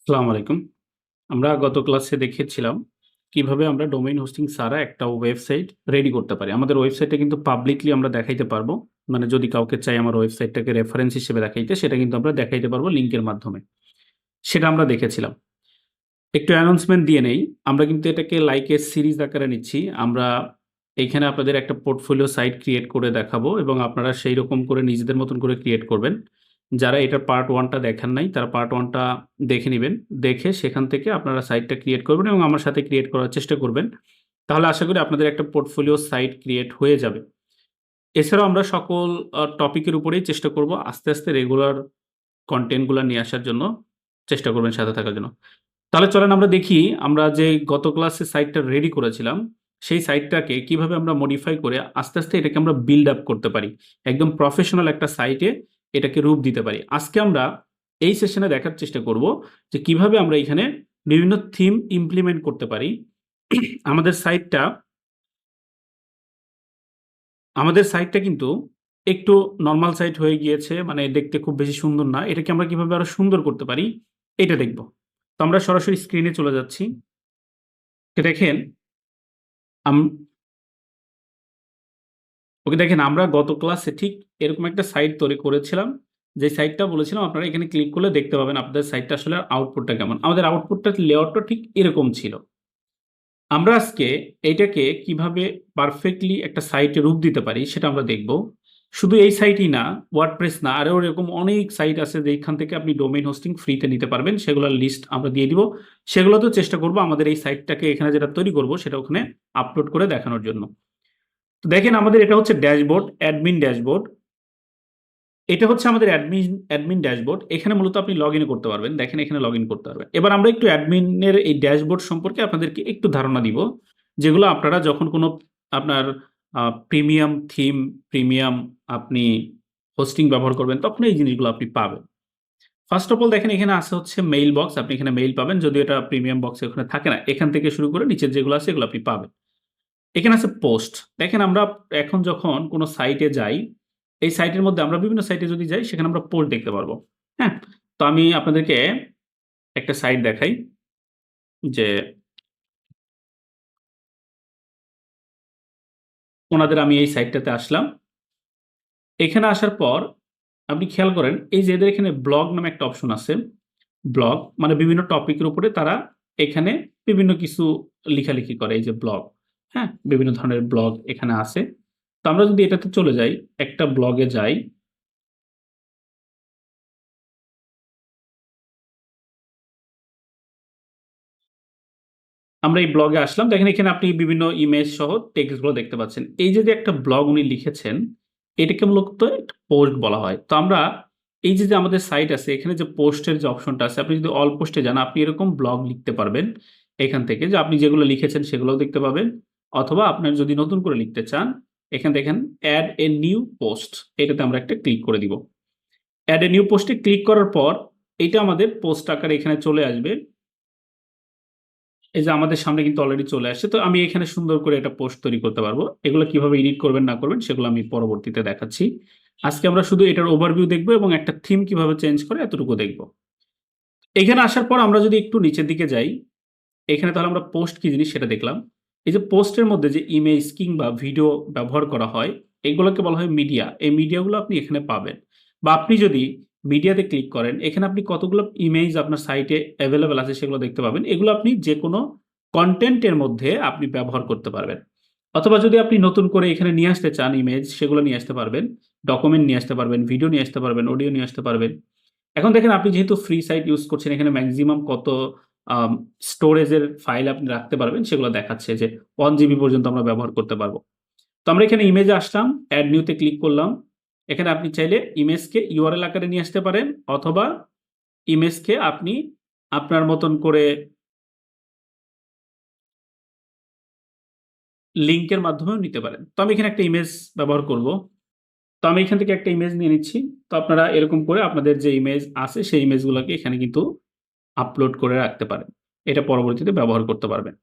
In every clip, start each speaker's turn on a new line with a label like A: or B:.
A: আসসালামু আলাইকুম। আমরা গত ক্লাসে দেখেছিলাম কিভাবে আমরা ডোমেইন হোস্টিং ছাড়া একটা ওয়েবসাইট রেডি করতে পারি। আমাদের ওয়েবসাইটটা কিন্তু পাবলিকলি আমরা দেখাইতে পারবো। মানে যদি কাউকে চাই আমার ওয়েবসাইটটাকে রেফারেন্স হিসেবে দেখাইতে, সেটা কিন্তু আমরা দেখাইতে পারবো লিঙ্কের মাধ্যমে। সেটা আমরা দেখেছিলাম। একটু অ্যানাউন্সমেন্ট দিয়ে নেই। আমরা কিন্তু এটাকে লাইকের সিরিজ আকারে নিচ্ছি। আমরা এইখানে আপনাদের একটা পোর্টফোলিও সাইট ক্রিয়েট করে দেখাবো এবং আপনারা সেই রকম করে নিজেদের মতন করে ক্রিয়েট করবেন। যারা এটার পার্ট 1 টা দেখেন নাই, তারা পার্ট 1 টা দেখে নিবেন। দেখে সেখান থেকে আপনারা সাইটটা ক্রিয়েট করবেন এবং আমার সাথে ক্রিয়েট করার চেষ্টা করবেন। তাহলে আশা করি আপনাদের একটা পোর্টফোলিও সাইট ক্রিয়েট হয়ে যাবে। এছাড়াও আমরা সকল টপিকের উপরেই চেষ্টা করব আস্তে, আস্তে রেগুলার কনটেন্ট গুলা নিয়ে আসার জন্য চেষ্টা করবেন সাথে থাকার জন্য। তাহলে চলেন আমরা দেখি আমরা যে গত ক্লাসে সাইটটা রেডি করেছিলাম, সেই সাইটটাকে কিভাবে আমরা মডিফাই করে আস্তে, আস্তে এটাকে আমরা বিল্ড আপ করতে পারি। একদম প্রফেশনাল একটা সাইটে এটাকে রূপ দিতে পারি। আজকে আমরা এই সেশনে দেখার চেষ্টা করব যে কিভাবে আমরা এখানে বিভিন্ন থিম ইমপ্লিমেন্ট করতে পারি। আমাদের সাইটটা আমাদের সাইটটা কিন্তু একটু নরমাল সাইট হয়ে গিয়েছে। মানে দেখতে খুব বেশি সুন্দর না। এটাকে আমরা কিভাবে আরো সুন্দর করতে পারি এটা দেখব। তো আমরা সরাসরি স্ক্রিনে চলে যাচ্ছি। দেখেন আম ওকে দেখেন আমরা গত ক্লাসে ঠিক এরকম একটা সাইট তৈরি করেছিলাম। যে সাইটটা বলেছিলাম আপনারা এখানে ক্লিক করলে দেখতে পাবেন আপনাদের সাইটটা আসলে আউটপুটটা কেমন। আমাদের আউটপুটটার লেআউটটা ঠিক এরকম ছিল। আমরা আজকে এইটাকে কিভাবে পারফেক্টলি একটা সাইটে রূপ দিতে পারি সেটা আমরা দেখব। শুধু এই সাইটই না, ওয়ার্ডপ্রেস না, আরও এরকম অনেক সাইট আছে যেখান থেকে আপনি ডোমেইন হোস্টিং ফ্রিতে নিতে পারবেন। সেগুলোর লিস্ট আমরা দিয়ে দিব। সেগুলোতেও চেষ্টা করব আমাদের এই সাইটটাকে এখানে যেটা তৈরি করব সেটা ওখানে আপলোড করে দেখানোর জন্য। তো দেখেন আমাদের এটা হচ্ছে ড্যাশবোর্ড, অ্যাডমিন ড্যাশবোর্ড। এটা হচ্ছে আমাদের অ্যাডমিন ড্যাশবোর্ড। এখানে মূলত আপনি লগইন করতে পারবেন। দেখেন এখানে লগইন করতে পারবেন। এবার আমরা একটু অ্যাডমিনের এই ড্যাশবোর্ড সম্পর্কে আপনাদেরকে একটু ধারণা দিব। যেগুলো আপনারা যখন কোনো আপনার প্রিমিয়াম থিম, প্রিমিয়াম আপনি হোস্টিং ব্যবহার করবেন তখন এই জিনিসগুলো আপনি পাবেন। ফার্স্ট অফ অল দেখেন এখানে আছে হচ্ছে মেইল বক্স। আপনি এখানে মেইল পাবেন। যদিও এটা প্রিমিয়াম বক্সে ওখানে থাকে না। এখান থেকে শুরু করে নিচের যেগুলো আছে এগুলো আপনি পাবেন। এখানে আছে পোস্ট। দেখেন আমরা এখন যখন কোনো সাইটে যাই, এই সাইটের মধ্যে আমরা বিভিন্ন সাইটে যদি যাই সেখানে আমরা পোস্ট দেখতে পারবো। হ্যাঁ? তো আমি আপনাদেরকে একটা সাইট দেখাই যে ওনাদের আমি এই সাইটটাতে আসলাম। এখানে আসার পর আপনি খেয়াল করেন এই যে এদের এখানে ব্লগ নামে একটা অপশন আছে। ব্লগ মানে বিভিন্ন টপিকের উপরে তারা এখানে বিভিন্ন কিছু লিখালিখি করে। এই যে ব্লগ, হ্যাঁ? বিভিন্ন ধরনের ব্লগ এখানে আছে। তো আমরা যদি এটাতে চলে যাই, একটা ব্লগে যাই। আমরা এই ব্লগে আসলাম। দেখেন এখানে আপনি বিভিন্ন ইমেজ সহ টেক্সট গুলো দেখতে পাচ্ছেন। এই যে একটা ব্লগ উনি লিখেছেন, এটাকে মূলত একটা পোস্ট বলা হয়। তো আমরা এই যে আমাদের সাইট আছে, এখানে যে পোস্টের যে অপশনটা আছে, আপনি যদি অল পোস্টে যান, আপনি এরকম ব্লগ লিখতে পারবেন। এখান থেকে যে আপনি যেগুলো লিখেছেন সেগুলোও দেখতে পাবেন। অথবা আপনার যদি নতুন করে লিখতে চান, এখানে দেখেন এড এ নিউ পোস্ট। এটাতে আমরা একটা ক্লিক করে দিব। এড এ নিউ পোস্টে ক্লিক করার পর এটা আমাদের পোস্ট আকারে এখানে চলে আসবে। এই যে আমাদের সামনে কিন্তু অলরেডি চলে আসছে। তো আমি এখানে সুন্দর করে একটা পোস্ট তৈরি করতে পারবো। এগুলো কিভাবে এডিট করবেন না করবেন সেগুলো আমি পরবর্তীতে দেখাচ্ছি। আজকে আমরা শুধু এটার ওভারভিউ দেখব এবং একটা থিম কিভাবে চেঞ্জ করে এতটুকু দেখব। এখানে আসার পর আমরা যদি একটু নিচের দিকে যাই, এখানে তাহলে আমরা পোস্ট কি জিনিস সেটা দেখলাম। এই যে পোস্টের মধ্যে যে ইমেজ কিংবা ভিডিও ব্যবহার করা হয়, এগুলোকে বলা হয় মিডিয়া। এই মিডিয়াগুলো আপনি এখানে পাবেন। বা আপনি যদি মিডিয়াতে ক্লিক করেন, এখানে আপনি কতগুলো ইমেজ আপনার সাইটে এভেইলেবল আছে সেগুলো দেখতে পাবেন। এগুলো আপনি যেকোনো কনটেন্টের মধ্যে আপনি ব্যবহার করতে পারবেন। অথবা যদি আপনি নতুন করে এখানে নিয়ে আসতে চান ইমেজ, সেগুলো নিয়ে আসতে পারবেন। ডকুমেন্ট নিয়ে আসতে পারবেন, ভিডিও নিয়ে আসতে পারবেন, অডিও নিয়ে আসতে পারবেন। এখন দেখেন আপনি যেহেতু ফ্রি সাইট ইউজ করছেন, এখানে ম্যাক্সিমাম কত আম স্টোরেজের ফাইল আপনি রাখতে পারবেন সেগুলো দেখাচ্ছে যে 1 জিবি পর্যন্ত আমরা ব্যবহার করতে পারবো। তো আমরা এখানে ইমেজে আসলাম, এড নিউ তে ক্লিক করলাম। এখানে আপনি চাইলে ইমেজকে ইউআরএল আকারে নিয়ে আসতে পারেন অথবা ইমেজকে আপনি আপনার মতন করে লিঙ্কের মাধ্যমেও নিতে পারেন। তো আমি এখানে একটা ইমেজ ব্যবহার করব। তো আমি এখান থেকে একটা ইমেজ নিয়ে নিচ্ছি। তো আপনারা এরকম করে আপনাদের যে ইমেজ আছে সেই ইমেজগুলোকে এখানে কিন্তু আপলোড করে রাখতে পারেন। এটা পরবর্তীতে ব্যবহার করতে পারবেন।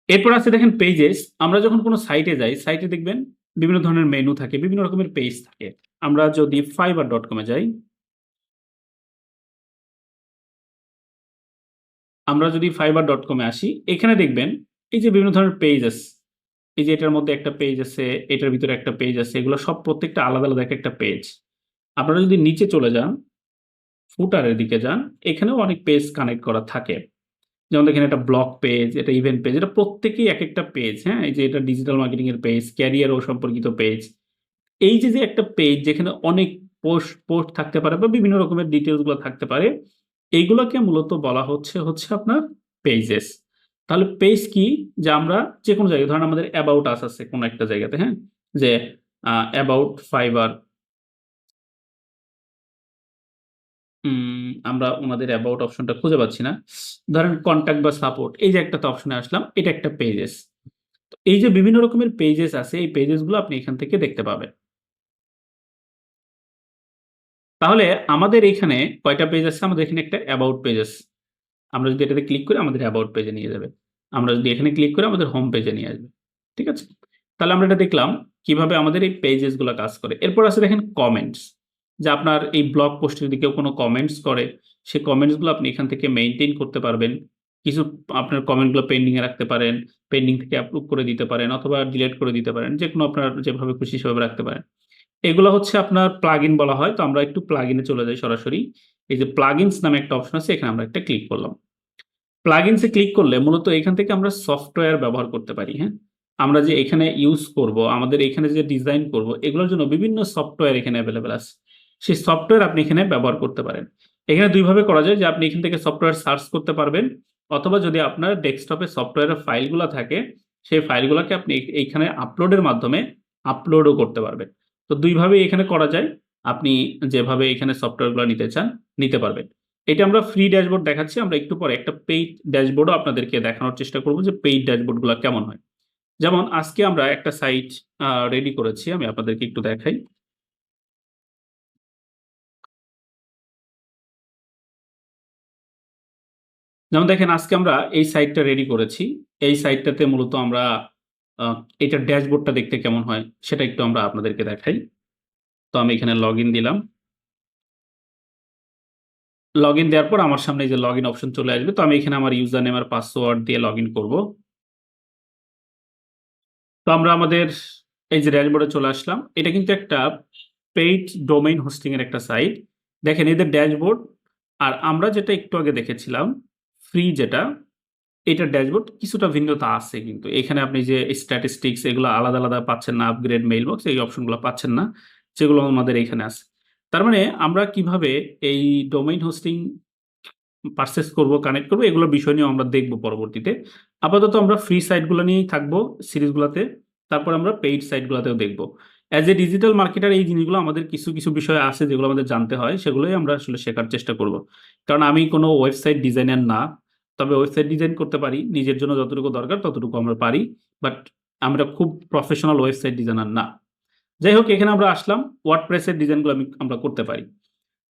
A: এরপর আছে দেখেন পেজেস। আমরা যখন কোনো সাইটে যাই, সাইটে দেখবেন বিভিন্ন ধরনের মেনু থাকে, বিভিন্ন রকমের পেজ থাকে। আমরা যদি fiverr.com এ যাই, আমরা যদি fiverr.com-এ আসি, এখানে দেখবেন এই যে বিভিন্ন ধরনের পেজ আছে, এই যে এটার মধ্যে একটা পেজ আছে, এটার ভিতরে একটা পেজ আছে, এগুলো সব প্রত্যেকটা আলাদা আলাদা একটা পেজ। আপনারা যদি নিচে চলে যান, ফুটারের দিকে যান, এখানেও অনেক পেজ কানেক্ট করা থাকে। যেমন দেখেন এটা ব্লগ পেজ, এটা ইভেন্ট পেজ, এটা প্রত্যেকেই এক একটা পেজ। হ্যাঁ, এই যে এটা ডিজিটাল মার্কেটিং এর পেজ, ক্যারিয়ার ও সম্পর্কিত পেজ। এই যে যে একটা পেজ যেখানে অনেক পোস্ট পোস্ট থাকতে পারে বা বিভিন্ন রকমের ডিটেলস গুলো থাকতে পারে, এইগুলোকে মূলত বলা হচ্ছে হচ্ছে আপনার পেজেস। তাহলে পেজ কি? যে আমরা যে কোনো জায়গায় ধরেন আমাদের অ্যাবাউট আস আছে কোনো একটা জায়গাতে, হ্যাঁ, যে অ্যাবাউট ফাইবার, আমরা ওনাদের অ্যাবাউট অপশনটা খুঁজে পাচ্ছি না। ধরেন কন্ট্যাক্ট বা সাপোর্ট, এই যে একটা অপশনে আসলাম, এটা একটা পেজেস। এই যে বিভিন্ন রকমের পেজেস আছে, এই পেজেস গুলো আপনি এখান থেকে দেখতে পাবেন। তাহলে আমাদের এখানে কয়টা পেজ আছে? আমাদের এখানে একটা অ্যাবাউট পেজ আছে। আমরা যদি এটাতে ক্লিক করি আমাদের অ্যাবাউট পেজে নিয়ে যাবে। আমরা যদি এখানে ক্লিক করি আমাদের হোম পেজে নিয়ে আসবে। ঠিক আছে? তাহলে আমরা এটা দেখলাম কিভাবে আমাদের এই পেজেস গুলো কাজ করে। এরপর আছে দেখেন কমেন্টস। যে আপনার এই ব্লগ পোস্টে যদি কেউ কোনো কমেন্টস করে, সেই কমেন্টস গুলো আপনি এখান থেকে মেইনটেইন করতে পারবেন। কিছু আপনার কমেন্ট গুলো পেন্ডিং এ রাখতে পারেন, পেন্ডিং থেকে অ্যাপ্রুভ করে দিতে পারেন অথবা ডিলিট করে দিতে পারেন। যেকোনো আপনার যেভাবে খুশি সেভাবে রাখতে পারেন। এগুলো হচ্ছে আপনার প্লাগইন বলা হয়। তো আমরা একটু প্লাগইনে চলে যাই সরাসরি। এই যে প্লাগইনস নামে একটা অপশন আছে, এখানে আমরা একটা ক্লিক করলাম। প্লাগইনসে ক্লিক করলে মূলত এখান থেকে আমরা সফটওয়্যার ব্যবহার করতে পারি। হ্যাঁ, আমরা যে এখানে ইউজ করব, আমাদের এখানে যে ডিজাইন করব, এগুলোর জন্য বিভিন্ন সফটওয়্যার এখানে অ্যাভেলেবেল আছে। সেই সফটওয়্যার আপনি এখানে ব্যবহার করতে পারেন। এখানে দুইভাবে করা যায়, যে আপনি এখান থেকে সফটওয়্যার সার্চ করতে পারবেন, অথবা যদি আপনার ডেস্কটপে সফটওয়্যারের ফাইলগুলো থাকে, সেই ফাইলগুলোকে আপনি এইখানে আপলোডের মাধ্যমে আপলোডও করতে পারবেন। তো দুইভাবে এখানে করা যায়। আপনি যেভাবে এখানে সফটওয়্যারগুলো নিতে চান নিতে পারবেন। এটা আমরা ফ্রি ড্যাশবোর্ড দেখাচ্ছি। আমরা একটু পরে একটা পেইড ড্যাশবোর্ডও আপনাদেরকে দেখানোর চেষ্টা করব যে পেইড ড্যাশবোর্ডগুলো কেমন হয়। যেমন আজকে আমরা একটা সাইট রেডি করেছি, আমি আপনাদেরকে একটু দেখাই। যেমন দেখেন আজকে আমরা এই সাইটটা রেডি করেছি। এই সাইটটাতে মূলত আমরা আহ, এটার ড্যাশবোর্ডটা দেখতে কেমন হয় সেটা একটু আমরা আপনাদেরকে দেখাই। তো আমি এখানে লগ ইন দিলাম। লগ ইন দেওয়ার পর আমার সামনে এই যে লগ ইন অপশন চলে আসবে। তো আমি এখানে আমার ইউজার নেম আর পাসওয়ার্ড দিয়ে লগ ইন করবো। তো আমরা আমাদের এই যে ড্যাশবোর্ডে চলে আসলাম। এটা কিন্তু একটা পেইড ডোমেইন হোস্টিং এর একটা সাইট। দেখেন এদের ড্যাশবোর্ড আর আমরা যেটা একটু আগে দেখেছিলাম ফ্রি যেটা, এটার ড্যাশবোর্ড কিছুটা ভিন্নতা আছে। কিন্তু এখানে আপনি যে স্ট্যাটিস্টিক্স এগুলো আলাদা আলাদা পাচ্ছেন না, আপগ্রেড মেইল বক্স এই অপশনগুলো পাচ্ছেন না, যেগুলো আমাদের এখানে আছে। তার মানে আমরা কিভাবে এই ডোমেইন হোস্টিং পারচেস করব, কানেক্ট করব, এগুলো বিষয় নিয়ে আমরা দেখব পরবর্তীতে। আপাতত আমরা ফ্রি সাইটগুলো নিয়েই থাকবো সিরিজগুলোতে। তারপর আমরা পেইড সাইটগুলোতেও দেখব। অ্যাজ এ ডিজিটাল মার্কেটার এই জিনিসগুলো আমাদের কিছু কিছু বিষয় আছে যেগুলো আমাদের জানতে হয়, সেগুলোই আমরা আসলে শেখার চেষ্টা করব। কারণ আমি কোনো ওয়েবসাইট ডিজাইনার না। তবে ওয়েবসাইট ডিজাইন করতে পারি, নিজের জন্য যতটুকু দরকার ততটুকু আমরা পারি। বাট আমরা খুব প্রফেশনাল ওয়েবসাইট ডিজাইনার না। যাই হোক, এখানে আমরা আসলাম, ওয়ার্ডপ্রেসের ডিজাইনগুলো আমরা করতে পারি।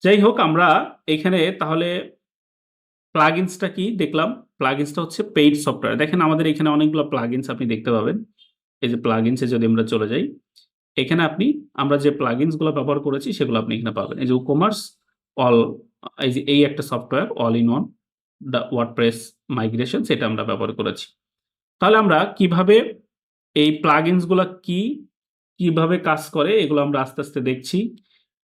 A: যাই হোক, আমরা এখানে তাহলে প্লাগইনসটা কি দেখলাম। প্লাগইনসটা হচ্ছে পেইড সফটওয়্যার। দেখেন আমাদের এখানে অনেকগুলো প্লাগইনস আপনি দেখতে পাবেন। এই যে প্লাগইনসে যদি আমরা চলে যাই, এখানে আপনি আমরা যে প্লাগইনস গুলো ব্যবহার করেছি সেগুলো আপনি এখানে পাবেন। এই যে কমার্স অল, এই যে এই একটা software all in one the WordPress migration, সেটা আমরা ব্যবহার করেছি। তাহলে আমরা কিভাবে এই প্লাগইনস গুলা কি, কিভাবে কাজ করে, এগুলো আমরা আস্তে আস্তে দেখছি।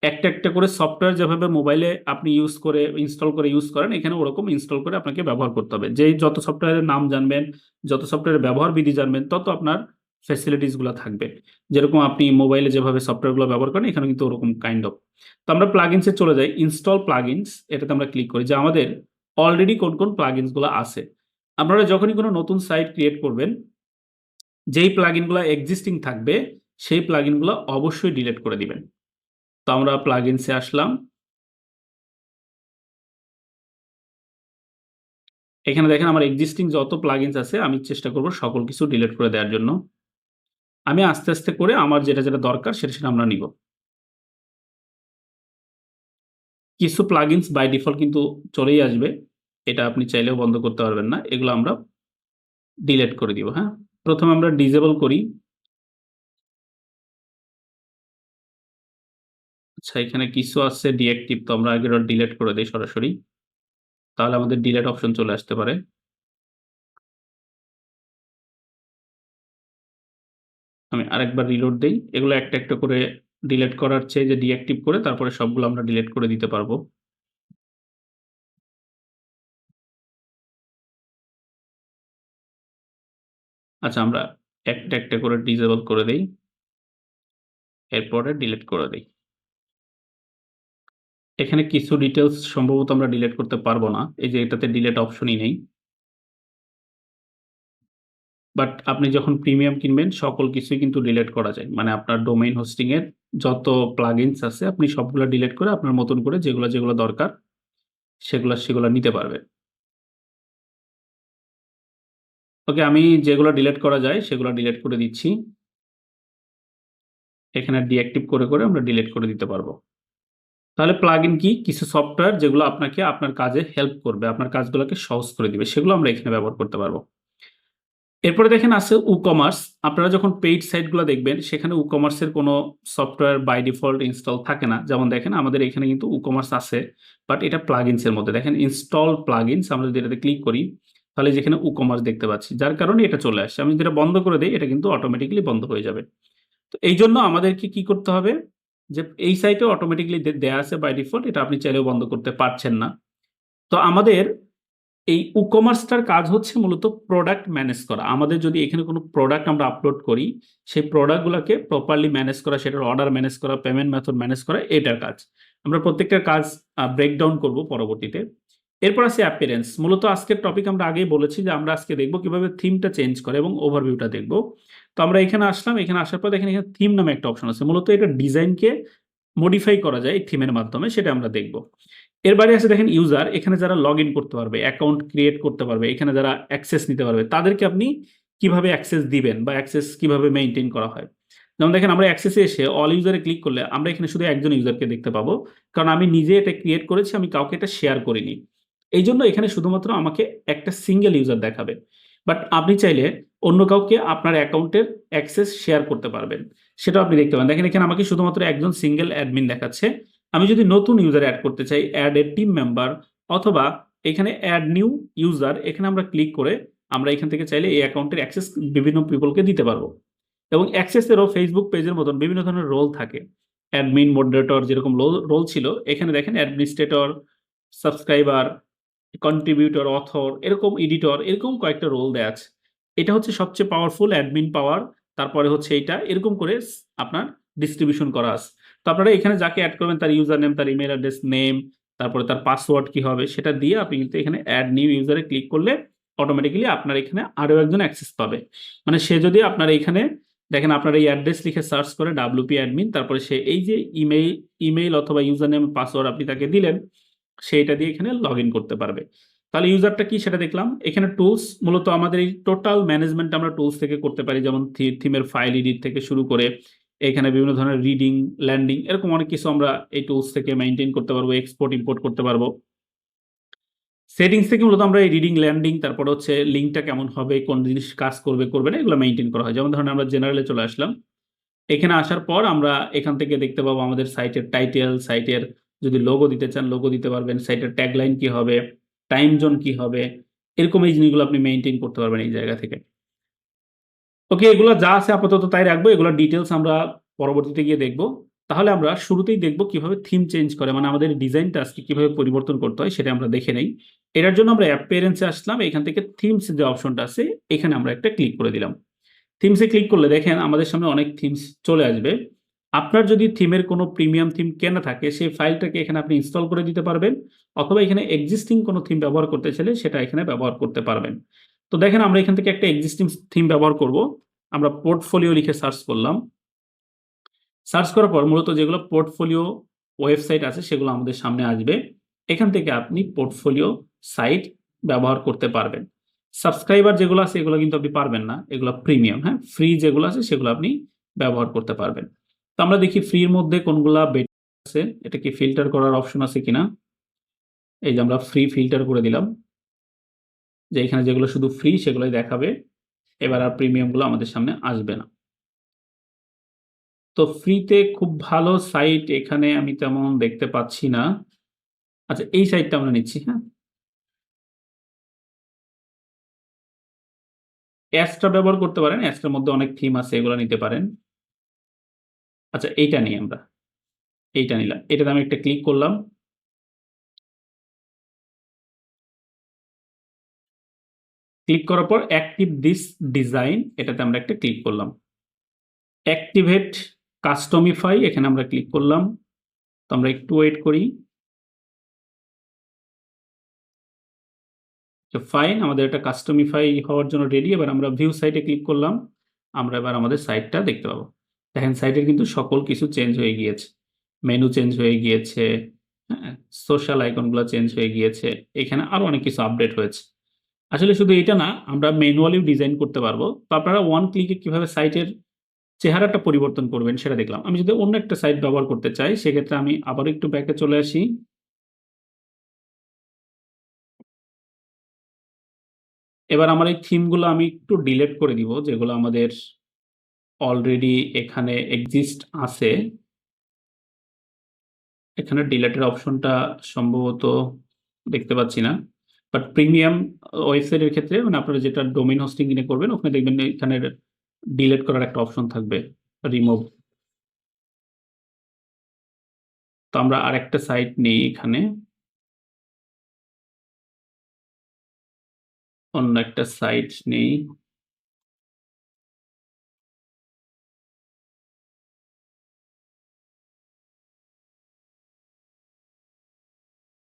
A: একটা একটা করে সফটওয়্যার যেভাবে মোবাইলে আপনি ইউজ করে ইনস্টল করে ইউজ করেন, এখানে ওরকম ইনস্টল করে আপনাকে ব্যবহার করতে হবে। যেই যত সফটওয়্যারের নাম জানবেন, যত সফটওয়্যারের ব্যবহার বিধি জানবেন, তত আপনার ফ্যাসিলিটিস গুলো থাকবে। যেরকম আপনি মোবাইলে যেভাবে সফটওয়্যারগুলো ব্যবহার করেন, এখানে কিন্তু ওরকম কাইন্ড অফ। তো আমরা প্লাগইনসে চলে যাই, ইনস্টল প্লাগইনস, এটাতে আমরা ক্লিক করি যে আমাদের অলরেডি কোন কোন প্লাগইনস গুলো আছে। আপনারা যখনই কোনো নতুন সাইট ক্রিয়েট করবেন, যেই প্লাগইনগুলো এক্সিস্টিং থাকবে সেই প্লাগইনগুলো অবশ্যই ডিলিট করে দিবেন। তো আমরা প্লাগইনসে আসলাম। এখানে দেখেন আমার এক্সিস্টিং যত প্লাগইনস আছে আমি চেষ্টা করব সকল কিছু ডিলিট করে দেওয়ার জন্য। আমি আস্তে আস্তে করে আমার যেটা যেটা দরকার সেটা সেটা আমরা নিব। কিছু প্লাগইনস বাই ডিফল্ট কিন্তু চলেই আসবে, এটা আপনি চাইলেও বন্ধ করতে পারবেন না। এগুলো আমরা ডিলিট করে দিব। হ্যাঁ, প্রথমে আমরা ডিসেবল করি। আচ্ছা, এখানে কিছু আছে ডিঅ্যাক্টিভ, তো আমরা আগে ডিলিট করে দিই সরাসরি। তাহলে আমাদের ডিলেট অপশন চলে আসতে পারে। আমি আরেকবার রিলোড দেই। এগুলো একটা একটা করে ডিলেট করার চেয়ে যে ডিঅ্যাক্টিভ করে তারপরে সবগুলো আমরা ডিলেট করে দিতে পারবো। আচ্ছা, আমরা একটা একটা করে ডিসেবল করে দেই, এরপরে ডিলিট করে দেই। এখানে কিছু ডিটেইলস সম্ভবত আমরা ডিলিট করতে পারবো না, এই যে এটাতে ডিলিট অপশনই নেই। বাট আপনি যখন প্রিমিয়াম কিনবেন সকল কিছুই কিন্তু ডিলিট করা যায়, মানে আপনার ডোমেইন হোস্টিং এর যত প্লাগইনস আছে আপনি সবগুলো ডিলিট করে আপনার মতন করে যেগুলো যেগুলো দরকার সেগুলো সেগুলো নিতে পারবেন। ওকে, আমি যেগুলো ডিলিট করা যায় সেগুলো ডিলিট করে দিচ্ছি। এখানে ডিঅ্যাক্টিভ করে করে আমরা ডিলিট করে দিতে পারবো। তাহলে প্লাগইন কি? কিছু সফটওয়্যার যেগুলো আপনাকে আপনার কাজে হেল্প করবে, আপনার কাজগুলোকে সহজ করে দিবে, সেগুলো আমরা এখানে ব্যবহার করতে পারবো। এরপরে দেখেন আছে কমার্স। আপনারা যখন পেইড সাইটগুলো দেখবেন সেখানে কমার্সের কোনো সফটওয়্যার বাই ডিফল্ট ইনস্টল থাকে না। যেমন দেখেন আমাদের এখানে কিন্তু কমার্স আছে, বাট এটা প্লাগইনসের মধ্যে। দেখেন ইনস্টল প্লাগইনস, আমরা যদি এটাতে ক্লিক করি তাহলে যেখানে কমার্স দেখতে পাচ্ছি, যার কারণে এটা চলে আসছে। আমি যদি এটা বন্ধ করে দিই এটা কিন্তু অটোমেটিক্যালি বন্ধ হয়ে যাবে। তো এই জন্য আমাদেরকে কি করতে হবে, যে এই সাইটে অটোমেটিক্যালি দেয়া আছে বাই ডিফল্ট, এটা আপনি চাইলেও বন্ধ করতে পারছেন না। তো আমাদের এই কমার্সটার কাজ হচ্ছে মূলত প্রোডাক্ট ম্যানেজ করা। আমাদের যদি এখানে কোনো প্রোডাক্ট আমরা আপলোড করি, সেই প্রোডাক্টগুলোকে প্রপারলি ম্যানেজ করা, সেটার অর্ডার ম্যানেজ করা, পেমেন্ট মেথড ম্যানেজ করা, এটার কাজ। আমরা প্রত্যেকটার কাজ ব্রেকডাউন করব পরবর্তীতে। এরপর আছে অ্যাপিয়ারেন্স। মূলত আজকের টপিক আমরা আগেই বলেছি যে আমরা আজকে দেখব কিভাবে থিমটা চেঞ্জ করে এবং ওভারভিউটা দেখব। তো আমরা এখানে আসলাম, এখানে আসার পর দেখেন এখানে থিম নামে একটা অপশন আছে। মূলত এটা ডিজাইনকে মডিফাই করা যায় এই থিমের মাধ্যমে, সেটা আমরা দেখব। এর বাইরে আছে দেখেন ইউজার। এখানে যারা লগ ইন করতে পারবে, অ্যাকাউন্ট ক্রিয়েট করতে পারবে, এখানে যারা অ্যাক্সেস নিতে পারবে, তাদেরকে আপনি কিভাবে অ্যাক্সেস দিবেন বা অ্যাক্সেস কিভাবে মেনটেন করা হয়। যেমন দেখেন আমরা অ্যাক্সেসে এসে অল ইউজারে ক্লিক করলে আমরা এখানে শুধু একজন ইউজারকে দেখতে পাবো, কারণ আমি নিজে এটা ক্রিয়েট করেছি, আমি কাউকে এটা শেয়ার করিনি। এই জন্য এখানে শুধুমাত্র আমাকে একটা সিঙ্গেল ইউজার দেখাবে। বাট আপনি চাইলে অন্য কাউকে আপনার অ্যাকাউন্টের অ্যাক্সেস শেয়ার করতে পারবেন, সেটাও আপনি দেখতে পাবেন। দেখেন এখানে আমাকে শুধুমাত্র একজন সিঙ্গেল অ্যাডমিন দেখাচ্ছে। আমি যদি নতুন ইউজার অ্যাড করতে চাই, অ্যাড এ টিম মেম্বার, অথবা এখানে অ্যাড নিউ ইউজার, এখানে আমরা ক্লিক করে আমরা এখান থেকে চাইলে এই অ্যাকাউন্টের অ্যাক্সেস বিভিন্ন পিপলকে দিতে পারবো। এবং অ্যাক্সেসেরও ফেসবুক পেজের মতন বিভিন্ন ধরনের রোল থাকে। অ্যাডমিন, মডারেটর যেরকম রোল ছিল, এখানে দেখেন অ্যাডমিনিস্ট্রেটর, সাবস্ক্রাইবার, কন্ট্রিবিউটর, অথর, এরকম এডিটর, এরকম কয়েকটা রোল দেয়া আছে। এটা হচ্ছে সবচেয়ে পাওয়ারফুল অ্যাডমিন পাওয়ার। তারপরে হচ্ছে এইটা এরকম করে আপনার ডিস্ট্রিবিউশন করা আছে। তো আপনারা এখানে যাকে অ্যাড করবেন তার ইউজার নেম, তার ইমেল অ্যাড্রেস, নেম, তারপরে তার পাসওয়ার্ড কি হবে সেটা দিয়ে আপনি কিন্তু এখানে অ্যাড নিউ ইউজারে ক্লিক করলে অটোমেটিক্যালি আপনার এখানে আরও একজন অ্যাক্সেস পাবে। মানে সে যদি আপনার এখানে দেখেন আপনার এই অ্যাড্রেস লিখে সার্চ করে ডাব্লিউপি অ্যাডমিন, তারপরে সে এই যে ইমেইল অথবা ইউজার নেম পাসওয়ার্ড আপনি তাকে দিলেন, সেইটা দিয়ে এখানে লগ ইন করতে পারবে। তাহলে ইউজারটা কি সেটা দেখলাম। এখানে টুলস, মূলত আমাদের এই টোটাল ম্যানেজমেন্ট আমরা টুলস থেকে করতে পারি, যেমন থিমের ফাইল এডিট থেকে শুরু করে এখানে বিভিন্ন ধরনের রিডিং, ল্যান্ডিং, এরকম অনেক কিছু আমরা এই টুলস থেকে মেনটেন করতে পারবো, এক্সপোর্ট ইম্পোর্ট করতে পারবো। সেটিংস থেকে মূলত আমরা এই রিডিং, ল্যান্ডিং, তারপর হচ্ছে লিঙ্কটা কেমন হবে, কোন জিনিস কাজ করবে করবে না, এগুলো মেনটেন করা হয়। যেমন ধরেন আমরা জেনারেলে চলে আসলাম, এখানে আসার পর আমরা এখান থেকে দেখতে পাবো আমাদের সাইটের টাইটেল, সাইটের যদি লোগো দিতে চান লোগো দিতে পারবেন, সাইটের ট্যাগলাইন কি হবে, টাইম জোন কি হবে, এরকম এই জিনিসগুলো আপনি মেনটেন করতে পারবেন এই জায়গা থেকে। ওকে, এগুলো যা আছে আপাতত তাই রাখবো, এগুলো ডিটেলস আমরা পরবর্তীতে গিয়ে দেখবো। তাহলে আমরা শুরুতেই দেখবো কিভাবে থিম চেঞ্জ করে, মানে আমাদের ডিজাইনটা আজকে কিভাবে পরিবর্তন করতে হয় সেটা আমরা দেখে নেই। এটার জন্য আমরা অ্যাপিয়ারেন্সে আসলাম, এখান থেকে থিমস যে অপশনটা আছে এখানে আমরা একটা ক্লিক করে দিলাম। থিমসে ক্লিক করলে দেখেন আমাদের সামনে অনেক থিমস চলে আসবে। আপনার যদি থিমের কোনো প্রিমিয়াম থিম কেনা থাকে সেই ফাইলটাকে এখানে আপনি ইনস্টল করে দিতে পারবেন, অথবা এখানে এক্সিস্টিং কোনো থিম ব্যবহার করতে চাইলে সেটা এখানে ব্যবহার করতে পারবেন। তো দেখেন আমরা এখান থেকে একটা এক্সিস্টিং থিম ব্যবহার করব। আমরা পোর্টফোলিও লিখে সার্চ করলাম। সার্চ করার পর মূলত যেগুলো পোর্টফোলিও ওয়েবসাইট আছে সেগুলো আমাদের সামনে আসবে। এখান থেকে আপনি পোর্টফোলিও সাইট ব্যবহার করতে পারবেন। সাবস্ক্রাইবার যেগুলো আছে এগুলো কিন্তু আপনি পারবেন না, এগুলো প্রিমিয়াম। হ্যাঁ, ফ্রি যেগুলো আছে সেগুলো আপনি ব্যবহার করতে পারবেন। তো আমরা দেখি ফ্রির মধ্যে কোনগুলা বেটার আছে, এটা কি ফিল্টার করার অপশন আছে কিনা। এই যে আমরা ফ্রি ফিল্টার করে দিলাম, যে এখানে যেগুলো শুধু ফ্রি সেগুলোই দেখাবে, এবার আর প্রিমিয়ামগুলো আমাদের সামনে আসবে না। তো ফ্রিতে খুব ভালো সাইট এখানে আমি তেমন দেখতে পাচ্ছি না। আচ্ছা, এই সাইটটা আমরা নিচ্ছি। হ্যাঁ, অ্যাস্ট্রা ব্যবহার করতে পারেন। অ্যাস্ট্রার মধ্যে অনেক থিম আছে, এগুলো নিতে পারেন। আচ্ছা, এইটা নিই আমরা। এইটা নিলাম। এটাতে আমি একটা ক্লিক করলাম। ক্লিক করার পর অ্যাক্টিভ দিস ডিজাইন, এটাতে আমরা একটা ক্লিক করলাম। অ্যাক্টিভেট কাস্টমিফাই, এখানে আমরা ক্লিক করলাম। তো আমরা একটু ওয়েট করি। তো ফাইন, আমাদের এটা কাস্টমিফাই হওয়ার জন্য রেডি। এবার আমরা ভিউ সাইটে ক্লিক করলাম। আমরা এবার আমাদের সাইটটা দেখতে পাবো। দেখেন সাইটের কিন্তু সকল কিছু চেঞ্জ হয়ে গিয়েছে। মেনু চেঞ্জ হয়ে গিয়েছে, হ্যাঁ, সোশ্যাল আইকনগুলো চেঞ্জ হয়ে গিয়েছে। এখানে আরো অনেক কিছু আপডেট হয়েছে। আসলে শুধু এটা না, আমরা ম্যানুয়ালিও ডিজাইন করতে পারবো। তো আপনারা ওয়ান ক্লিকে কিভাবে সাইটের চেহারাটা পরিবর্তন করবেন সেটা দেখলাম। আমি যদি অন্য একটা সাইট ব্যবহার করতে চাই, সেক্ষেত্রে আমি আবার একটু ব্যাকে চলে আসি। এবার আমার এই থিমগুলো আমি একটু ডিলিট করে দিব, যেগুলো আমাদের অলরেডি এখানে এক্সিস্ট আছে। এখানে ডিলিটের অপশনটা সম্ভবত দেখতে পাচ্ছি না। বাট প্রিমিয়াম ওয়েবসাইটের ক্ষেত্রে, মানে আপনারা যেটা ডোমেইন হোস্টিং কিনে করবেন, ওখানে দেখবেন এখানে ডিলিট করার একটা অপশন থাকবে, রিমুভ। তো আমরা আরেকটা সাইট নেই এখানে, অন্য একটা সাইট নেই।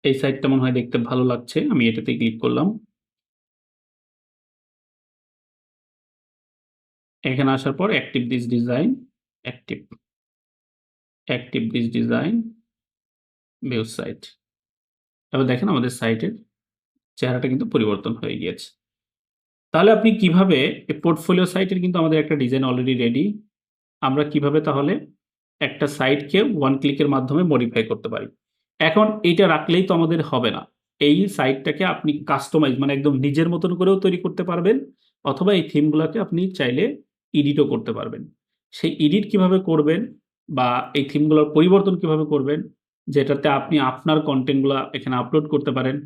A: এই সাইটটা মনে হয় দেখতে ভালো লাগছে, আমি এটাতে ক্লিক করলাম। এখানে আসার পর active this design, active active this design, view site. এবার দেখেন আমাদের সাইটের চেহারাটা কিন্তু পরিবর্তন হয়ে গিয়েছে। তাহলে আপনি কিভাবে পোর্টফোলিও সাইটের কিন্তু আমাদের একটা ডিজাইন অলরেডি রেডি। আমরা কিভাবে তাহলে একটা সাইটকে ওয়ান ক্লিকের মাধ্যমে মডিফাই করতে পারি। এখন এইটা রাখলেই তো আমাদের হবে না। এই সাইটটাকে আপনি কাস্টমাইজ, মানে একদম নিজের মতন করেও তৈরি করতে পারবেন, অথবা এই থিমগুলোকে আপনি চাইলে এডিটও করতে পারবেন। সেই এডিট কিভাবে করবেন, বা এই থিমগুলোর পরিবর্তন কিভাবে করবেন, যেটাতে আপনি আপনার কন্টেন্টগুলো এখানে আপলোড করতে পারেন,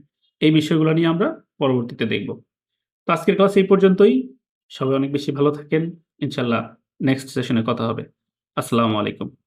A: এই বিষয়গুলো নিয়ে আমরা পরবর্তীতে দেখব। তো আজকের ক্লাস এই পর্যন্তই। সবাই অনেক বেশি ভালো থাকেন। ইনশাল্লাহ নেক্সট সেশনে কথা হবে। আসসালামু আলাইকুম।